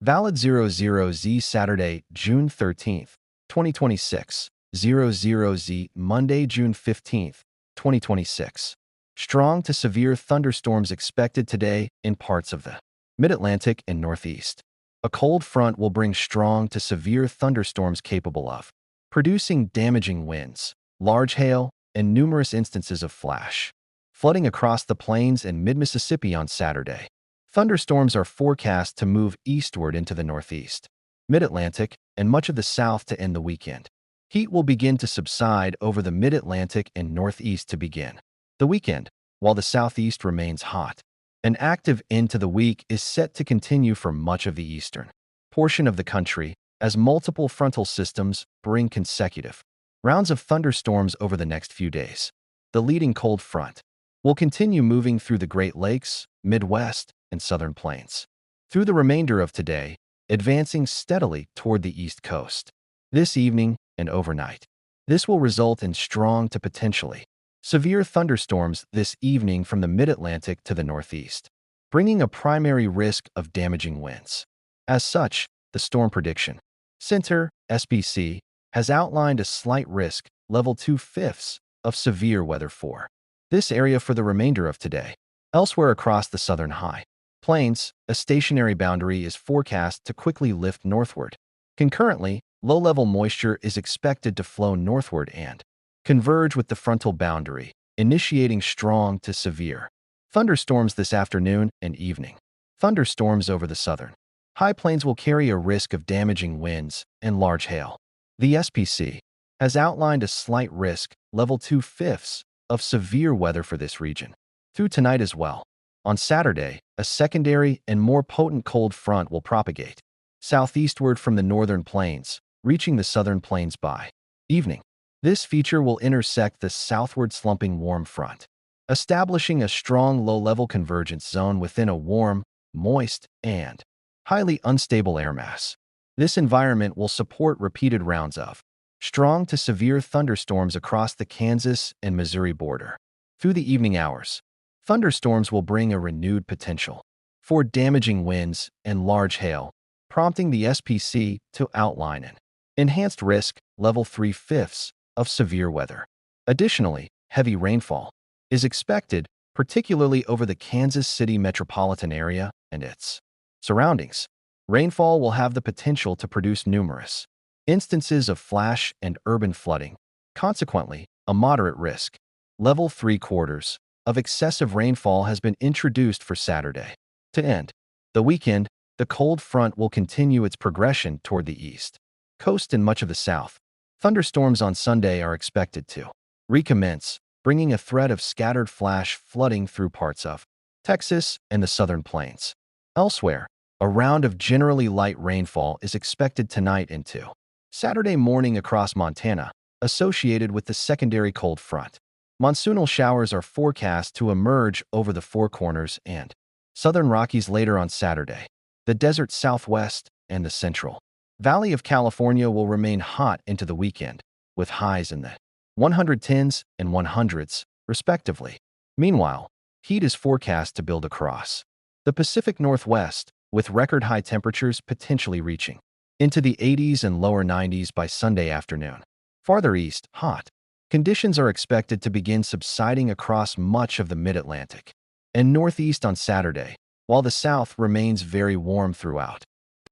Valid 00Z Saturday, June 13th, 2026. 00Z Monday, June 15th, 2026. Strong to severe thunderstorms expected today in parts of the Mid-Atlantic and Northeast. A cold front will bring strong to severe thunderstorms capable of producing damaging winds, large hail, and numerous instances of flash flooding across the plains and mid-Mississippi on Saturday. Thunderstorms are forecast to move eastward into the Northeast, Mid-Atlantic, and much of the South to end the weekend. Heat will begin to subside over the Mid-Atlantic and Northeast to begin the weekend, while the Southeast remains hot. An active end to the week is set to continue for much of the eastern portion of the country as multiple frontal systems bring consecutive rounds of thunderstorms over the next few days. The leading cold front will continue moving through the Great Lakes, Midwest, and Southern Plains through the remainder of today, advancing steadily toward the East Coast this evening and overnight. This will result in strong to potentially severe thunderstorms this evening from the Mid-Atlantic to the Northeast, bringing a primary risk of damaging winds. As such, the Storm Prediction Center, SPC, has outlined a slight risk, level 2/5 of severe weather for this area for the remainder of today. Elsewhere across the southern high plains, a stationary boundary is forecast to quickly lift northward. Concurrently, low-level moisture is expected to flow northward and converge with the frontal boundary, initiating strong to severe thunderstorms this afternoon and evening. Thunderstorms over the southern high plains will carry a risk of damaging winds and large hail. The SPC has outlined a slight risk, level 2/5 of severe weather for this region through tonight as well. On Saturday, a secondary and more potent cold front will propagate southeastward from the northern plains, reaching the southern plains by evening. This feature will intersect the southward slumping warm front, establishing a strong low-level convergence zone within a warm, moist, and highly unstable air mass. This environment will support repeated rounds of strong to severe thunderstorms across the Kansas and Missouri border. Through the evening hours, thunderstorms will bring a renewed potential for damaging winds and large hail, prompting the SPC to outline an enhanced risk, level 3/5 of severe weather. Additionally, heavy rainfall is expected, particularly over the Kansas City metropolitan area and its surroundings. Rainfall will have the potential to produce numerous instances of flash and urban flooding. Consequently, a moderate risk, level 3/4 of excessive rainfall has been introduced for Saturday. To end the weekend, the cold front will continue its progression toward the east coast and much of the south. Thunderstorms on Sunday are expected to recommence, bringing a threat of scattered flash flooding through parts of Texas and the southern plains. Elsewhere, a round of generally light rainfall is expected tonight into Saturday morning across Montana, associated with the secondary cold front. Monsoonal showers are forecast to emerge over the Four Corners and Southern Rockies later on Saturday. The desert Southwest and the Central Valley of California will remain hot into the weekend, with highs in the 110s and 100s, respectively. Meanwhile, heat is forecast to build across the Pacific Northwest, with record-high temperatures potentially reaching into the 80s and lower 90s by Sunday afternoon. Farther east, hot conditions are expected to begin subsiding across much of the Mid-Atlantic and Northeast on Saturday, while the South remains very warm throughout